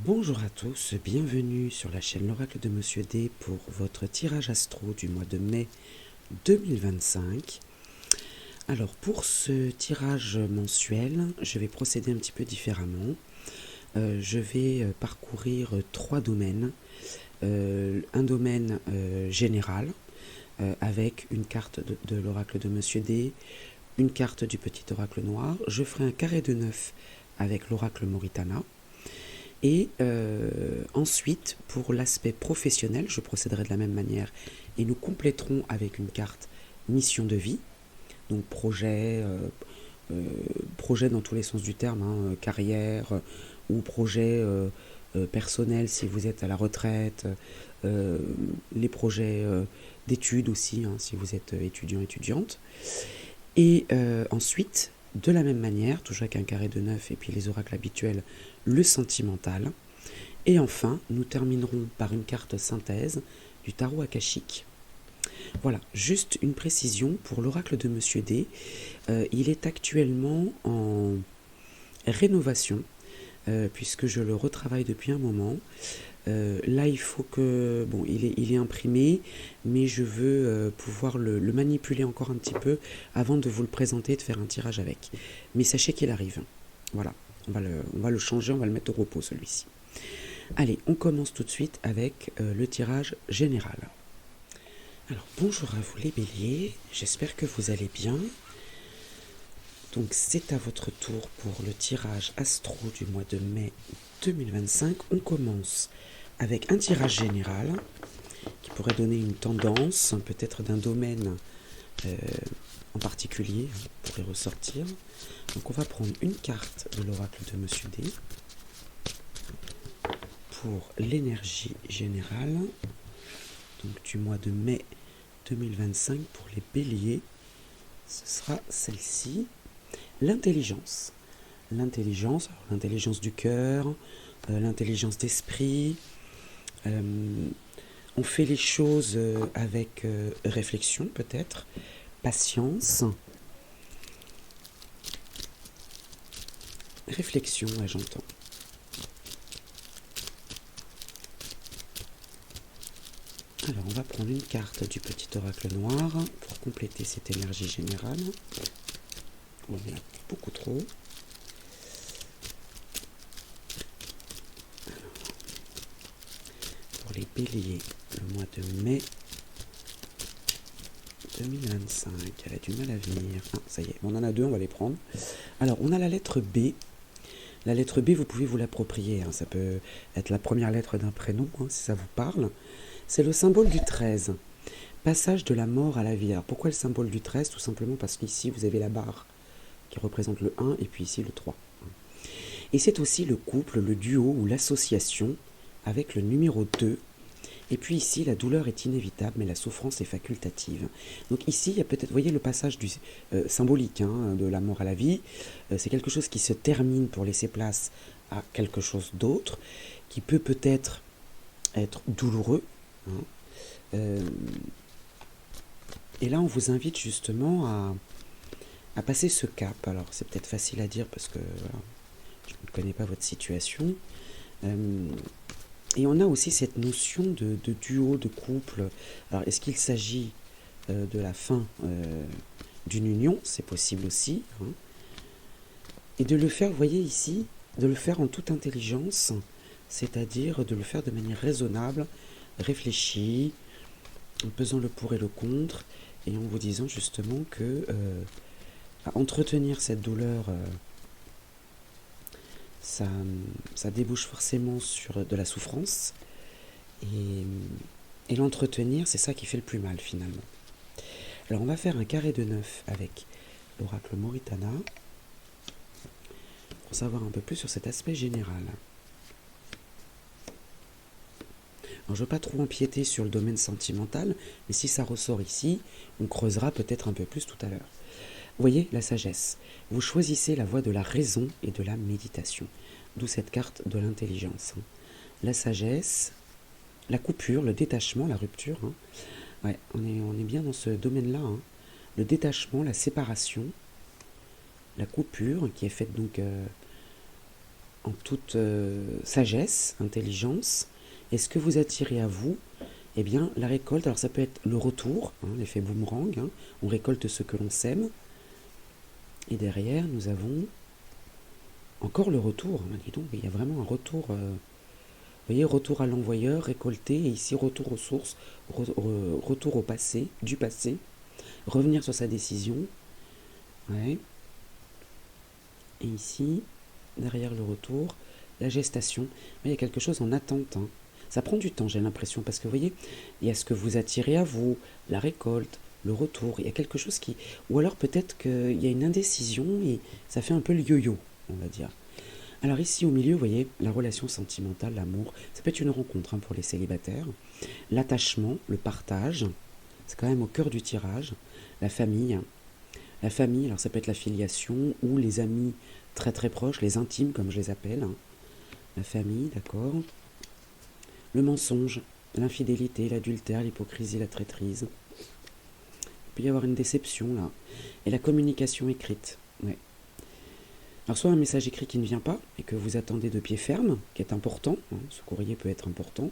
Bonjour à tous, bienvenue sur la chaîne L'Oracle de Monsieur D pour votre tirage astro du mois de mai 2025. Alors pour ce tirage mensuel, je vais procéder un petit peu différemment. Je vais parcourir trois domaines. Un domaine général avec une carte de l'Oracle de Monsieur D, une carte du petit oracle noir. Je ferai un carré de 9 avec l'Oracle Moritana. Et ensuite, pour l'aspect professionnel, je procéderai de la même manière et nous compléterons avec une carte mission de vie, donc projet dans tous les sens du terme, hein, carrière ou projet personnel si vous êtes à la retraite, les projets d'études aussi, hein, si vous êtes étudiant, étudiante. Et ensuite, de la même manière, toujours avec un carré de 9 et puis les oracles habituels, le sentimental. Et enfin, nous terminerons par une carte synthèse du tarot akashique. Voilà, juste une précision pour l'oracle de Monsieur D. Il est actuellement en rénovation, puisque je le retravaille depuis un moment. Là, il faut que... Bon, il est imprimé, mais je veux pouvoir le manipuler encore un petit peu avant de vous le présenter et de faire un tirage avec. Mais sachez qu'il arrive. Voilà, on va le changer, on va le mettre au repos, celui-ci. Allez, on commence tout de suite avec le tirage général. Alors, bonjour à vous les béliers, j'espère que vous allez bien. Donc, c'est à votre tour pour le tirage astro du mois de mai 2025. On commence avec un tirage général qui pourrait donner une tendance, peut-être d'un domaine en particulier, pourrait ressortir. Donc on va prendre une carte de l'oracle de Monsieur D pour l'énergie générale, donc du mois de mai 2025 pour les béliers. Ce sera celle-ci, l'intelligence. L'intelligence du cœur, l'intelligence d'esprit. On fait les choses avec réflexion peut-être, patience. Réflexion, ouais, j'entends. Alors, on va prendre une carte du petit oracle noir pour compléter cette énergie générale. On en a beaucoup trop. Pour les béliers, le mois de mai 2025. Elle a du mal à venir. Ah, ça y est, on en a deux, on va les prendre. Alors, on a la lettre B. La lettre B, vous pouvez vous l'approprier. Hein. Ça peut être la première lettre d'un prénom, hein, si ça vous parle. C'est le symbole du 13. Passage de la mort à la vie. Alors, pourquoi le symbole du 13? Tout simplement parce qu'ici, vous avez la barre qui représente le 1 et puis ici le 3. Et c'est aussi le couple, le duo ou l'association avec le numéro 2. Et puis ici, la douleur est inévitable, mais la souffrance est facultative. Donc ici, il y a peut-être, vous voyez le passage symbolique hein, de la mort à la vie. C'est quelque chose qui se termine pour laisser place à quelque chose d'autre, qui peut peut-être être douloureux. Hein. Et là, on vous invite justement à passer ce cap. Alors, c'est peut-être facile à dire parce que voilà, je ne connais pas votre situation. Et on a aussi cette notion de duo, de couple. Alors, est-ce qu'il s'agit de la fin d'une union? C'est possible aussi. Hein. Et de le faire, vous voyez ici, de le faire en toute intelligence, c'est-à-dire de le faire de manière raisonnable, réfléchie, en pesant le pour et le contre, et en vous disant justement que entretenir cette douleur... ça débouche forcément sur de la souffrance. Et l'entretenir, c'est ça qui fait le plus mal finalement. Alors on va faire un carré de 9 avec l'oracle Moritana pour savoir un peu plus sur cet aspect général. Alors, je ne veux pas trop empiéter sur le domaine sentimental, mais si ça ressort ici, on creusera peut-être un peu plus tout à l'heure. Vous voyez, la sagesse. Vous choisissez la voie de la raison et de la méditation. D'où cette carte de l'intelligence. Hein. La sagesse, la coupure, le détachement, la rupture. Hein. Ouais, on est bien dans ce domaine-là. Hein. Le détachement, la séparation, la coupure, qui est faite donc en toute sagesse, intelligence. Et ce que vous attirez à vous, eh bien, la récolte, alors ça peut être le retour, hein, l'effet boomerang, hein, on récolte ce que l'on sème. Et derrière, nous avons encore le retour. Hein, dis donc, il y a vraiment un retour. Vous voyez, retour à l'envoyeur, récolté, et ici retour aux sources, retour au passé, du passé, revenir sur sa décision. Ouais. Et ici, derrière le retour, la gestation. Il y a quelque chose en attente. Hein. Ça prend du temps, j'ai l'impression, parce que vous voyez, il y a ce que vous attirez à vous, la récolte, le retour. Il y a quelque chose qui... Ou alors peut-être qu'il y a une indécision et ça fait un peu le yo-yo, on va dire. Alors ici au milieu, vous voyez, la relation sentimentale, l'amour, ça peut être une rencontre hein, pour les célibataires. L'attachement, le partage, c'est quand même au cœur du tirage. La famille, alors ça peut être la filiation ou les amis très très proches, les intimes comme je les appelle. Hein. La famille, d'accord. Le mensonge, l'infidélité, l'adultère, l'hypocrisie, la traîtrise. Il peut y avoir une déception là. Et la communication écrite, ouais. Alors soit un message écrit qui ne vient pas et que vous attendez de pied ferme, qui est important, hein, ce courrier peut être important,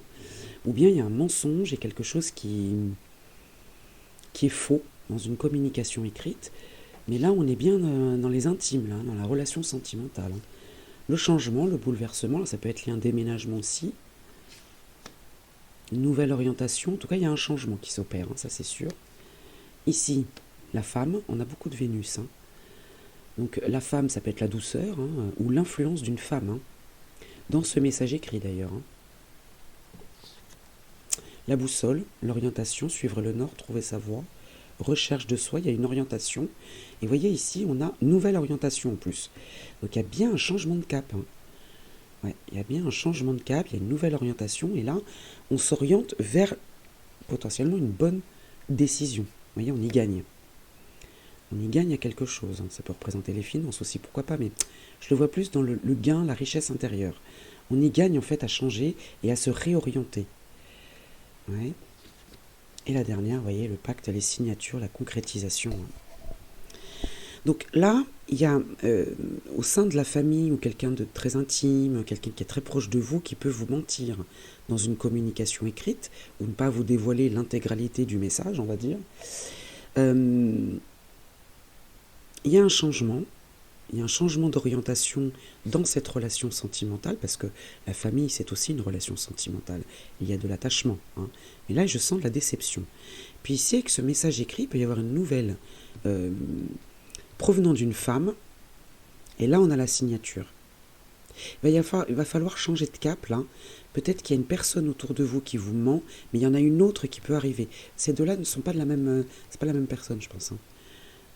ou bien il y a un mensonge et quelque chose qui est faux dans une communication écrite, mais là on est bien dans les intimes, là, dans la relation sentimentale. Hein. Le changement, le bouleversement, là, ça peut être lié à un déménagement aussi, une nouvelle orientation, en tout cas il y a un changement qui s'opère, hein, ça c'est sûr. Ici, la femme, on a beaucoup de Vénus, hein. Donc la femme, ça peut être la douceur, hein, ou l'influence d'une femme, hein, dans ce message écrit d'ailleurs. Hein. La boussole, l'orientation, suivre le nord, trouver sa voie, recherche de soi, il y a une orientation. Et vous voyez ici, on a nouvelle orientation en plus. Donc il y a bien un changement de cap. Hein. Ouais, il y a bien un changement de cap, il y a une nouvelle orientation, et là, on s'oriente vers potentiellement une bonne décision. Vous voyez, on y gagne. On y gagne à quelque chose. Hein. Ça peut représenter les finances aussi, pourquoi pas, mais je le vois plus dans le gain, la richesse intérieure. On y gagne en fait à changer et à se réorienter. Ouais. Et la dernière, vous voyez, le pacte, les signatures, la concrétisation. Hein. Donc là, il y a au sein de la famille ou quelqu'un de très intime, quelqu'un qui est très proche de vous, qui peut vous mentir dans une communication écrite, ou ne pas vous dévoiler l'intégralité du message, on va dire. Il y a un changement, d'orientation dans cette relation sentimentale, parce que la famille, c'est aussi une relation sentimentale. Il y a de l'attachement. Hein. Mais là, je sens de la déception. Puis ici, avec ce message écrit, il peut y avoir une nouvelle provenant d'une femme, et là, on a la signature. Il va falloir changer de cap, là. Peut-être qu'il y a une personne autour de vous qui vous ment, mais il y en a une autre qui peut arriver. Ces deux-là ne sont pas de la même... c'est pas la même personne, je pense. Hein.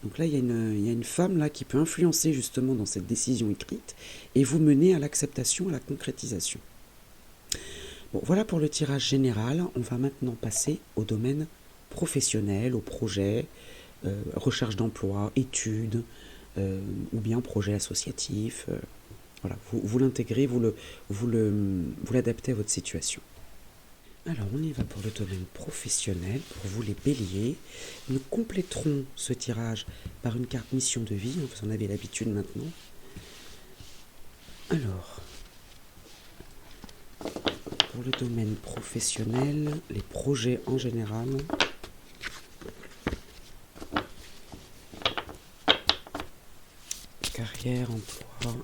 Donc là, il y a une femme là qui peut influencer justement dans cette décision écrite et vous mener à l'acceptation, à la concrétisation. Bon, voilà pour le tirage général. On va maintenant passer au domaine professionnel, au projet, recherche d'emploi, études, ou bien projet associatif. Voilà, vous l'intégrez, vous l'adaptez à votre situation. Alors, on y va pour le domaine professionnel, pour vous les béliers. Nous compléterons ce tirage par une carte mission de vie, vous en avez l'habitude maintenant. Alors, pour le domaine professionnel, les projets en général. Carrière, emploi,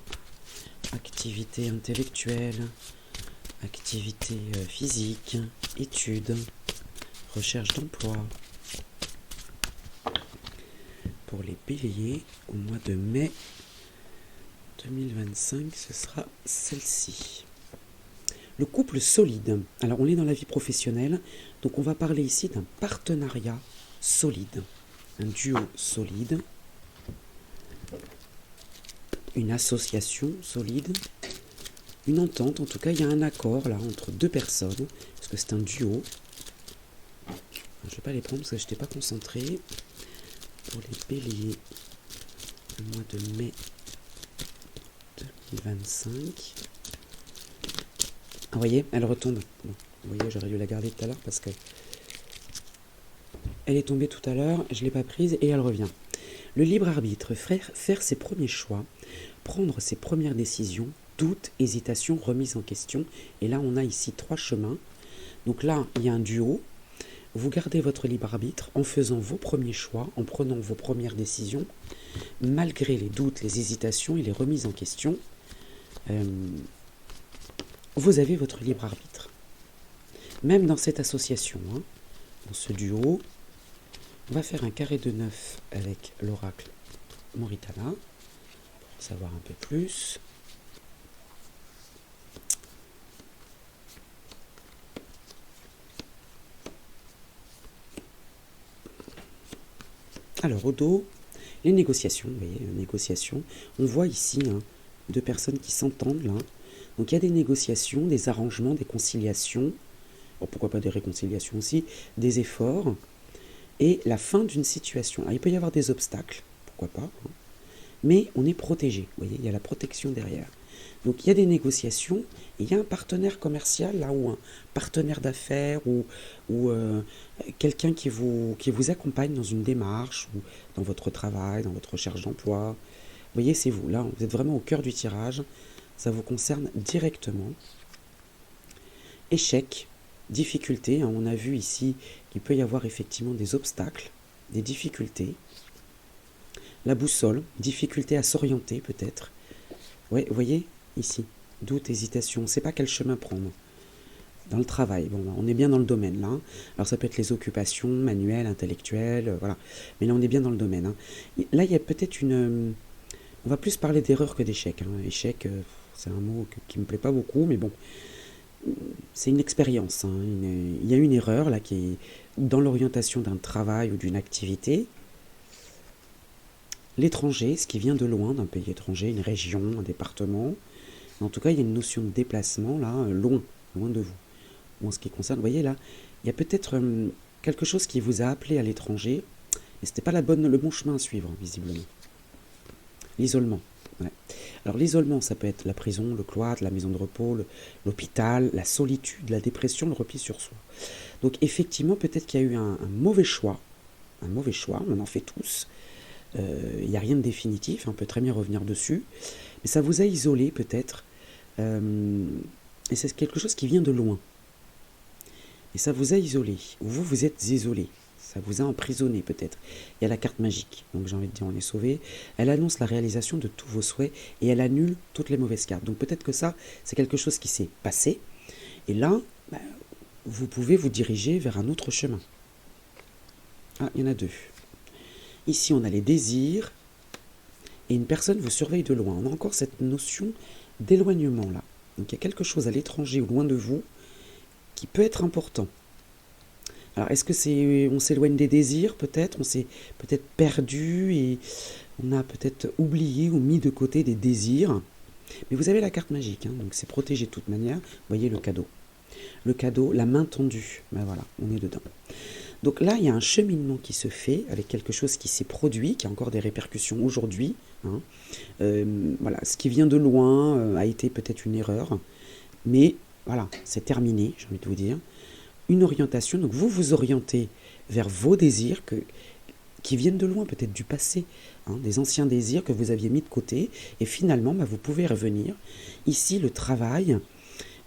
activité intellectuelle, activité physique, études, recherche d'emploi. Pour les béliers, au mois de mai 2025, ce sera celle-ci. Le couple solide. Alors, on est dans la vie professionnelle, donc on va parler ici d'un partenariat solide, un duo solide, une association solide, une entente, en tout cas il y a un accord là entre deux personnes, parce que c'est un duo. Je ne vais pas les prendre parce que je n'étais pas concentré. Pour les béliers, le mois de mai 2025. Ah, vous voyez, elle retombe. Bon, vous voyez, j'aurais dû la garder tout à l'heure parce que elle est tombée tout à l'heure, je ne l'ai pas prise et elle revient. Le libre arbitre, faire ses premiers choix, prendre ses premières décisions, doute, hésitation, remise en question. Et là, on a ici 3 chemins. Donc là, il y a un duo. Vous gardez votre libre arbitre en faisant vos premiers choix, en prenant vos premières décisions, malgré les doutes, les hésitations et les remises en question. Vous avez votre libre arbitre. Même dans cette association, hein, dans ce duo, on va faire un carré de 9 avec l'oracle Moritana, pour savoir un peu plus. Alors au dos, les négociations, vous voyez, négociations. On voit ici 2 personnes qui s'entendent là. Donc il y a des négociations, des arrangements, des conciliations. Bon, pourquoi pas des réconciliations aussi, des efforts. Et la fin d'une situation. Alors, il peut y avoir des obstacles, pourquoi pas. Hein. Mais on est protégé, vous voyez, il y a la protection derrière. Donc il y a des négociations, et il y a un partenaire commercial là, ou un partenaire d'affaires, ou quelqu'un qui vous accompagne dans une démarche, ou dans votre travail, dans votre recherche d'emploi. Vous voyez, c'est vous, là, vous êtes vraiment au cœur du tirage, ça vous concerne directement. Échec, difficulté, hein, on a vu ici qu'il peut y avoir effectivement des obstacles, des difficultés. La boussole, difficulté à s'orienter peut-être. Ouais, vous voyez, ici, doute, hésitation, on ne sait pas quel chemin prendre. Dans le travail, bon, on est bien dans le domaine là. Alors ça peut être les occupations manuelles, intellectuelles, voilà. Mais là on est bien dans le domaine. Hein. Là il y a peut-être une... on va plus parler d'erreur que d'échec. Hein. Échec, c'est un mot qui ne me plaît pas beaucoup, mais bon. C'est une expérience. Hein. Il y a une erreur là qui est dans l'orientation d'un travail ou d'une activité. L'étranger, ce qui vient de loin, d'un pays étranger, une région, un département. En tout cas, il y a une notion de déplacement là, loin de vous. En ce qui concerne, vous voyez là, il y a peut-être quelque chose qui vous a appelé à l'étranger, et ce n'était pas le bon chemin à suivre, visiblement. L'isolement. Ouais. Alors l'isolement, ça peut être la prison, le cloître, la maison de repos, l'hôpital, la solitude, la dépression, le repli sur soi. Donc effectivement, peut-être qu'il y a eu un mauvais choix, on en fait tous. Il n'y a rien de définitif, on peut très bien revenir dessus, mais ça vous a isolé peut-être, et c'est quelque chose qui vient de loin. Et ça vous a isolé, ou vous êtes isolé, ça vous a emprisonné peut-être. Il y a la carte magique, donc j'ai envie de dire on est sauvé. Elle annonce la réalisation de tous vos souhaits et elle annule toutes les mauvaises cartes. Donc peut-être que ça, c'est quelque chose qui s'est passé, et là, vous pouvez vous diriger vers un autre chemin. Ah, il y en a 2. Ici, on a les désirs, et une personne vous surveille de loin. On a encore cette notion d'éloignement là. Donc il y a quelque chose à l'étranger ou loin de vous qui peut être important. Alors est-ce que on s'éloigne des désirs peut-être, on s'est peut-être perdu et on a peut-être oublié ou mis de côté des désirs. Mais vous avez la carte magique, hein, donc c'est protégé de toute manière. Vous voyez le cadeau. Le cadeau, la main tendue. Ben voilà, on est dedans. Donc là, il y a un cheminement qui se fait avec quelque chose qui s'est produit, qui a encore des répercussions aujourd'hui. Hein. Voilà, ce qui vient de loin a été peut-être une erreur, mais voilà, c'est terminé, j'ai envie de vous dire. Une orientation, donc vous vous orientez vers vos désirs qui viennent de loin, peut-être du passé, hein, des anciens désirs que vous aviez mis de côté, et finalement, vous pouvez revenir. Ici, le travail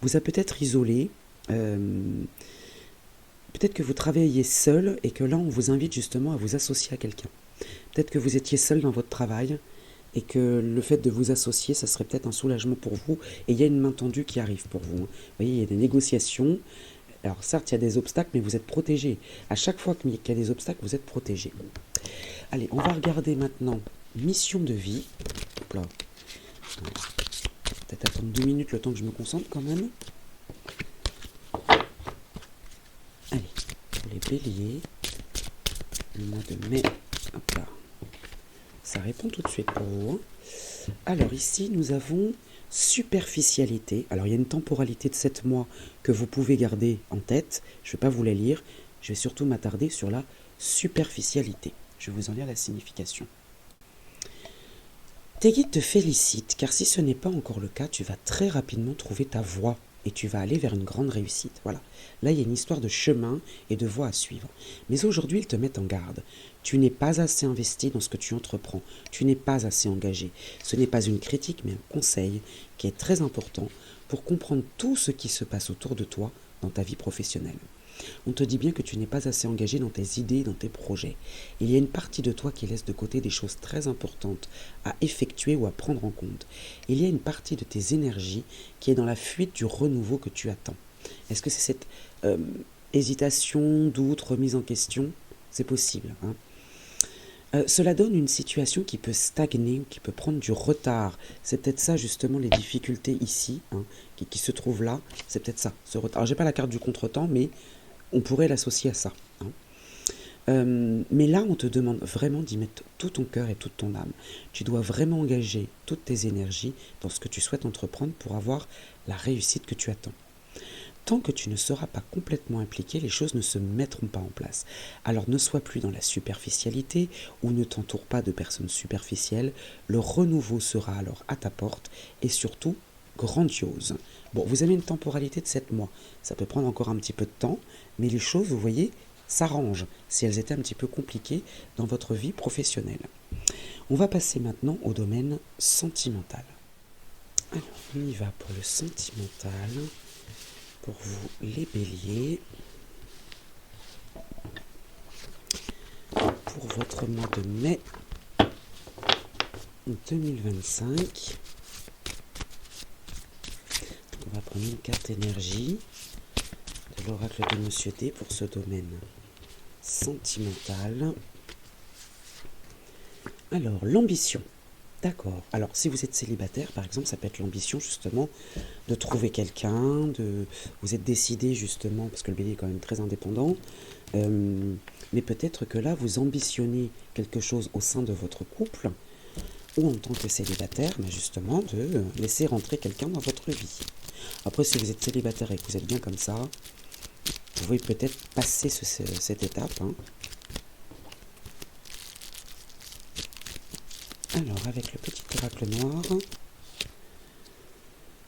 vous a peut-être isolé. Peut-être que vous travaillez seul et que là, on vous invite justement à vous associer à quelqu'un. Peut-être que vous étiez seul dans votre travail et que le fait de vous associer, ça serait peut-être un soulagement pour vous. Et il y a une main tendue qui arrive pour vous. Hein. Vous voyez, il y a des négociations. Alors certes, il y a des obstacles, mais vous êtes protégé. À chaque fois qu'il y a des obstacles, vous êtes protégé. Allez, on va regarder maintenant mission de vie. Hop là. Peut-être attendre 2 minutes le temps que je me concentre quand même. Allez, pour les béliers, le mois de mai, hop là, ça répond tout de suite pour vous. Hein. Alors ici, nous avons superficialité. Alors il y a une temporalité de 7 mois que vous pouvez garder en tête. Je ne vais pas vous la lire, je vais surtout m'attarder sur la superficialité. Je vais vous en lire la signification. Tes guides te félicitent, car si ce n'est pas encore le cas, tu vas très rapidement trouver ta voie. Et tu vas aller vers une grande réussite. Voilà. Là, il y a une histoire de chemin et de voie à suivre. Mais aujourd'hui, ils te mettent en garde. Tu n'es pas assez investi dans ce que tu entreprends. Tu n'es pas assez engagé. Ce n'est pas une critique, mais un conseil qui est très important pour comprendre tout ce qui se passe autour de toi dans ta vie professionnelle. On te dit bien que tu n'es pas assez engagé dans tes idées, dans tes projets. Il y a une partie de toi qui laisse de côté des choses très importantes à effectuer ou à prendre en compte. Il y a une partie de tes énergies qui est dans la fuite du renouveau que tu attends. Est-ce que c'est cette hésitation, doute, remise en question? C'est possible. Cela donne une situation qui peut stagner ou qui peut prendre du retard. C'est peut-être ça justement les difficultés ici, qui se trouvent là. C'est peut-être ça, ce retard. Alors j'ai pas la carte du contretemps, mais on pourrait l'associer à ça. Mais là, on te demande vraiment d'y mettre tout ton cœur et toute ton âme. Tu dois vraiment engager toutes tes énergies dans ce que tu souhaites entreprendre pour avoir la réussite que tu attends. Tant que tu ne seras pas complètement impliqué, les choses ne se mettront pas en place. Alors ne sois plus dans la superficialité ou ne t'entoure pas de personnes superficielles. Le renouveau sera alors à ta porte et surtout grandiose. Bon, vous avez une temporalité de 7 mois. Ça peut prendre encore un petit peu de temps, mais les choses, vous voyez, s'arrangent si elles étaient un petit peu compliquées dans votre vie professionnelle. On va passer maintenant au domaine sentimental. Alors, on y va pour le sentimental. Pour vous, les béliers, pour votre mois de mai 2025, on va prendre une carte énergie de l'oracle de Monsieur D pour ce domaine sentimental. Alors, l'ambition. D'accord. Alors, si vous êtes célibataire, par exemple, ça peut être l'ambition, justement, de trouver quelqu'un, vous êtes décidé, justement, parce que le bélier est quand même très indépendant, mais peut-être que là, vous ambitionnez quelque chose au sein de votre couple, ou en tant que célibataire, mais justement, de laisser rentrer quelqu'un dans votre vie. Après, si vous êtes célibataire et que vous êtes bien comme ça, vous pouvez peut-être passer cette étape, Alors, avec le petit oracle noir,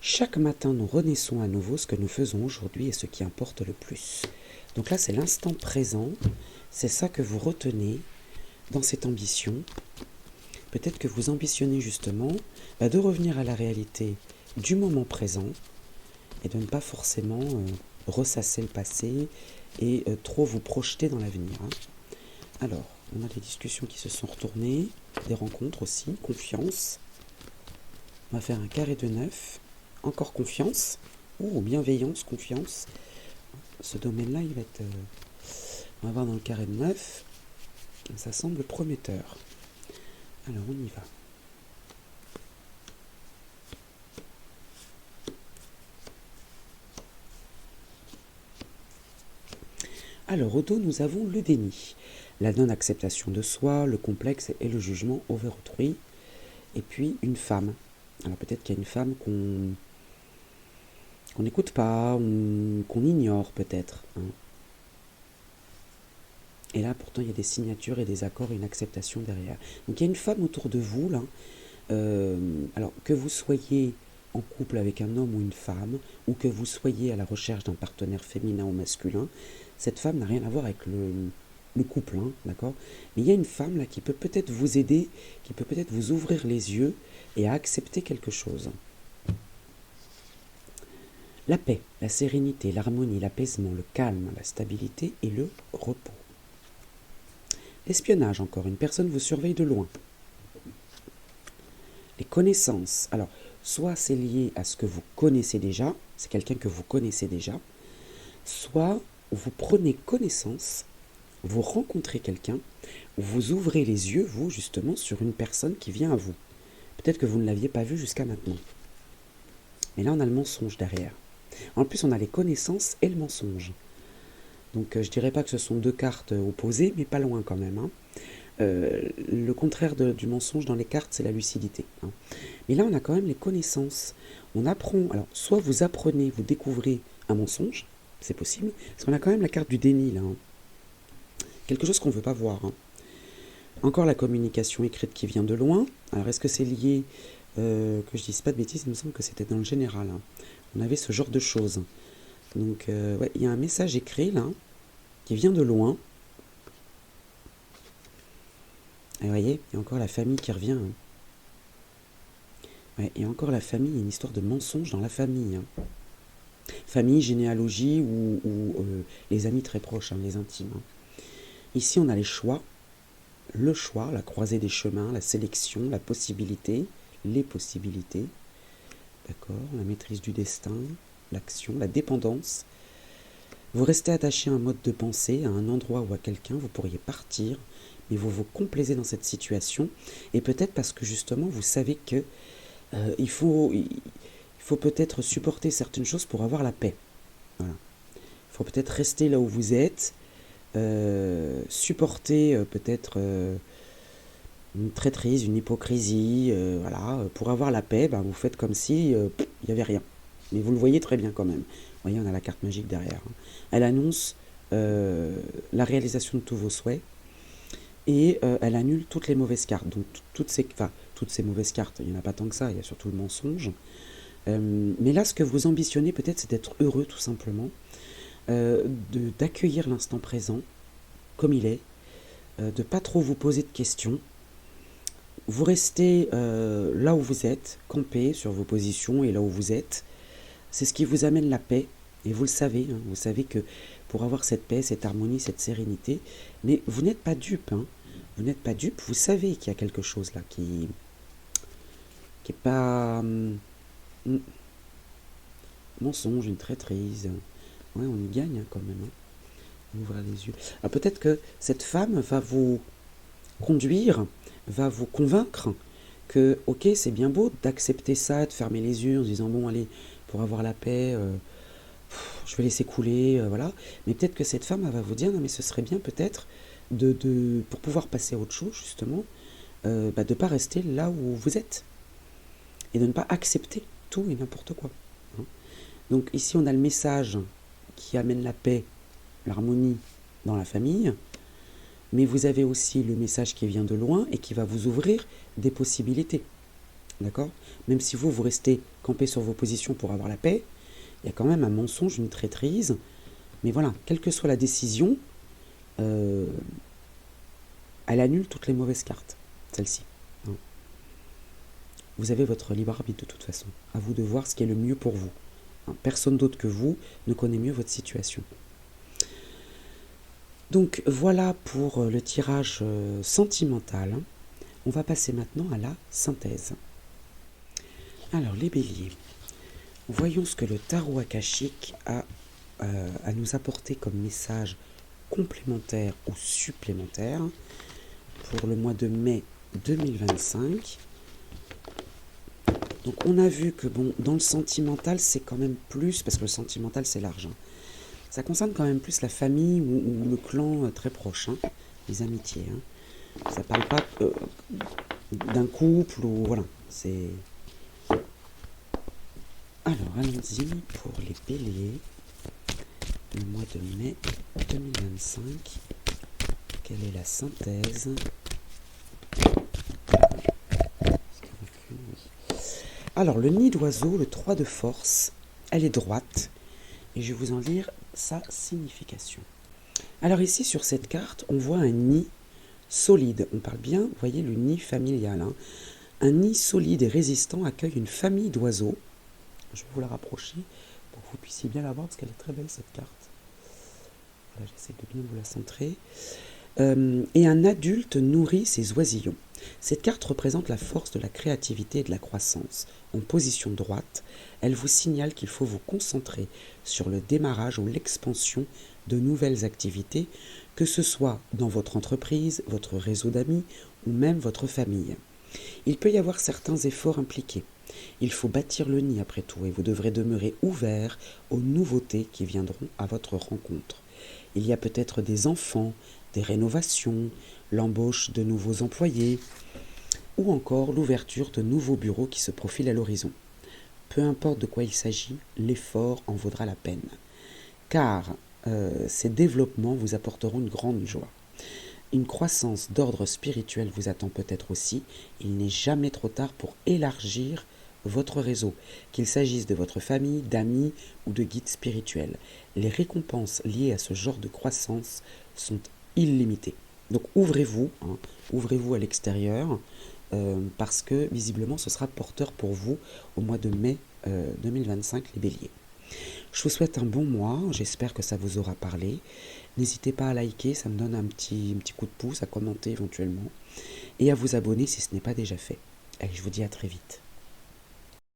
chaque matin, nous renaissons à nouveau. Ce que nous faisons aujourd'hui et ce qui importe le plus. Donc là, c'est l'instant présent. C'est ça que vous retenez dans cette ambition. Peut-être que vous ambitionnez justement de revenir à la réalité du moment présent et de ne pas forcément ressasser le passé et trop vous projeter dans l'avenir. Alors, on a des discussions qui se sont retournées, des rencontres aussi, confiance. On va faire un carré de 9, encore confiance, bienveillance, confiance. Ce domaine-là, il va être... on va voir dans le carré de 9, ça semble prometteur. Alors, on y va. Alors, au dos, nous avons le déni, la non-acceptation de soi, le complexe et le jugement envers autrui. Et puis, une femme. Alors, peut-être qu'il y a une femme qu'on n'écoute pas, qu'on ignore peut-être. Et là, pourtant, il y a des signatures et des accords et une acceptation derrière. Donc, il y a une femme autour de vous, là. Alors, que vous soyez en couple avec un homme ou une femme, ou que vous soyez à la recherche d'un partenaire féminin ou masculin, cette femme n'a rien à voir avec le couple, d'accord? Mais il y a une femme là qui peut peut-être vous aider, qui peut peut-être vous ouvrir les yeux et à accepter quelque chose. La paix, la sérénité, l'harmonie, l'apaisement, le calme, la stabilité et le repos. L'espionnage encore, une personne vous surveille de loin. Les connaissances, alors soit c'est lié à ce que vous connaissez déjà, c'est quelqu'un que vous connaissez déjà, soit vous prenez connaissance, vous rencontrez quelqu'un, vous ouvrez les yeux, vous, justement, sur une personne qui vient à vous. Peut-être que vous ne l'aviez pas vue jusqu'à maintenant. Mais là, on a le mensonge derrière. En plus, on a les connaissances et le mensonge. Donc, je dirais pas que ce sont deux cartes opposées, mais pas loin quand même. Le contraire du mensonge dans les cartes, c'est la lucidité. Mais là, on a quand même les connaissances. On apprend. Alors, soit vous apprenez, vous découvrez un mensonge, c'est possible, parce qu'on a quand même la carte du déni, là. Quelque chose qu'on ne veut pas voir. Encore la communication écrite qui vient de loin. Alors, est-ce que c'est lié, que je dise pas de bêtises, il me semble que c'était dans le général. On avait ce genre de choses. Donc, ouais, il y a un message écrit, là, qui vient de loin. Et vous voyez, il y a encore la famille qui revient. Hein. Ouais, et encore la famille, il y a une histoire de mensonge dans la famille. Hein. Famille, généalogie ou les amis très proches, hein, les intimes. Hein. Ici, on a le choix, la croisée des chemins, la sélection, la possibilité, les possibilités, d'accord, la maîtrise du destin, l'action, la dépendance. Vous restez attaché à un mode de pensée, à un endroit ou à quelqu'un, vous pourriez partir, mais vous vous complaisez dans cette situation, et peut-être parce que justement vous savez que il faut peut-être supporter certaines choses pour avoir la paix. Voilà. Il faut peut-être rester là où vous êtes, supporter peut-être une traîtrise, une hypocrisie, voilà, pour avoir la paix, ben, vous faites comme si il n'y avait rien. Mais vous le voyez très bien quand même. Vous voyez, on a la carte magique derrière. Hein. Elle annonce la réalisation de tous vos souhaits et elle annule toutes les mauvaises cartes. Donc toutes ces mauvaises cartes, il n'y en a pas tant que ça, il y a surtout le mensonge. Mais là, ce que vous ambitionnez peut-être, c'est d'être heureux tout simplement, d'accueillir l'instant présent comme il est, de ne pas trop vous poser de questions. Vous restez là où vous êtes, campé sur vos positions et là où vous êtes. C'est ce qui vous amène la paix. Et vous le savez, hein, vous savez que pour avoir cette paix, cette harmonie, cette sérénité, mais vous n'êtes pas dupe. Hein, vous n'êtes pas dupe, vous savez qu'il y a quelque chose là qui est pas... mensonge, une traîtrise. Ouais, on y gagne hein, quand même. Hein. Ouvrir les yeux. Alors peut-être que cette femme va vous conduire, va vous convaincre que, ok, c'est bien beau d'accepter ça, de fermer les yeux en se disant, bon, allez, pour avoir la paix, je vais laisser couler, voilà. Mais peut-être que cette femme, elle va vous dire, non, mais ce serait bien peut-être, pour pouvoir passer à autre chose, justement, de ne pas rester là où vous êtes. Et de ne pas accepter tout et n'importe quoi. Hein. Donc ici, on a le message qui amène la paix, l'harmonie dans la famille, mais vous avez aussi le message qui vient de loin et qui va vous ouvrir des possibilités. D'accord ? Même si vous restez campé sur vos positions pour avoir la paix, il y a quand même un mensonge, une traîtrise. Mais voilà, quelle que soit la décision, elle annule toutes les mauvaises cartes, celle-ci. Hein. Vous avez votre libre arbitre de toute façon. À vous de voir ce qui est le mieux pour vous. Hein. Personne d'autre que vous ne connaît mieux votre situation. Donc voilà pour le tirage sentimental. On va passer maintenant à la synthèse. Alors les béliers, voyons ce que le tarot akashique a à nous apporter comme message complémentaire ou supplémentaire pour le mois de mai 2025. Donc on a vu que bon, dans le sentimental c'est quand même plus, parce que le sentimental c'est large, hein. Ça concerne quand même plus la famille ou le clan très proche, hein, les amitiés. Hein. Ça parle pas d'un couple ou voilà. C'est. Alors allons-y pour les béliers. Le mois de mai 2025. Quelle est la synthèse ? Alors le nid d'oiseau, le 3 de force, elle est droite. Et je vais vous en lire sa signification. Alors ici, sur cette carte, on voit un nid solide. On parle bien, vous voyez, le nid familial. Hein. Un nid solide et résistant accueille une famille d'oiseaux. Je vais vous la rapprocher pour que vous puissiez bien la voir, parce qu'elle est très belle, cette carte. Voilà, j'essaie de bien vous la centrer. Et un adulte nourrit ses oisillons. Cette carte représente la force de la créativité et de la croissance. En position droite, elle vous signale qu'il faut vous concentrer sur le démarrage ou l'expansion de nouvelles activités, que ce soit dans votre entreprise, votre réseau d'amis ou même votre famille. Il peut y avoir certains efforts impliqués. Il faut bâtir le nid après tout et vous devrez demeurer ouvert aux nouveautés qui viendront à votre rencontre. Il y a peut-être des enfants, des rénovations, l'embauche de nouveaux employés ou encore l'ouverture de nouveaux bureaux qui se profilent à l'horizon. Peu importe de quoi il s'agit, l'effort en vaudra la peine, car ces développements vous apporteront une grande joie. Une croissance d'ordre spirituel vous attend peut-être aussi. Il n'est jamais trop tard pour élargir votre réseau, qu'il s'agisse de votre famille, d'amis ou de guides spirituels. Les récompenses liées à ce genre de croissance sont illimitées. Donc ouvrez-vous, hein, ouvrez-vous à l'extérieur, parce que visiblement ce sera porteur pour vous au mois de mai 2025, les béliers. Je vous souhaite un bon mois, j'espère que ça vous aura parlé. N'hésitez pas à liker, ça me donne un petit coup de pouce, à commenter éventuellement, et à vous abonner si ce n'est pas déjà fait. Allez, je vous dis à très vite.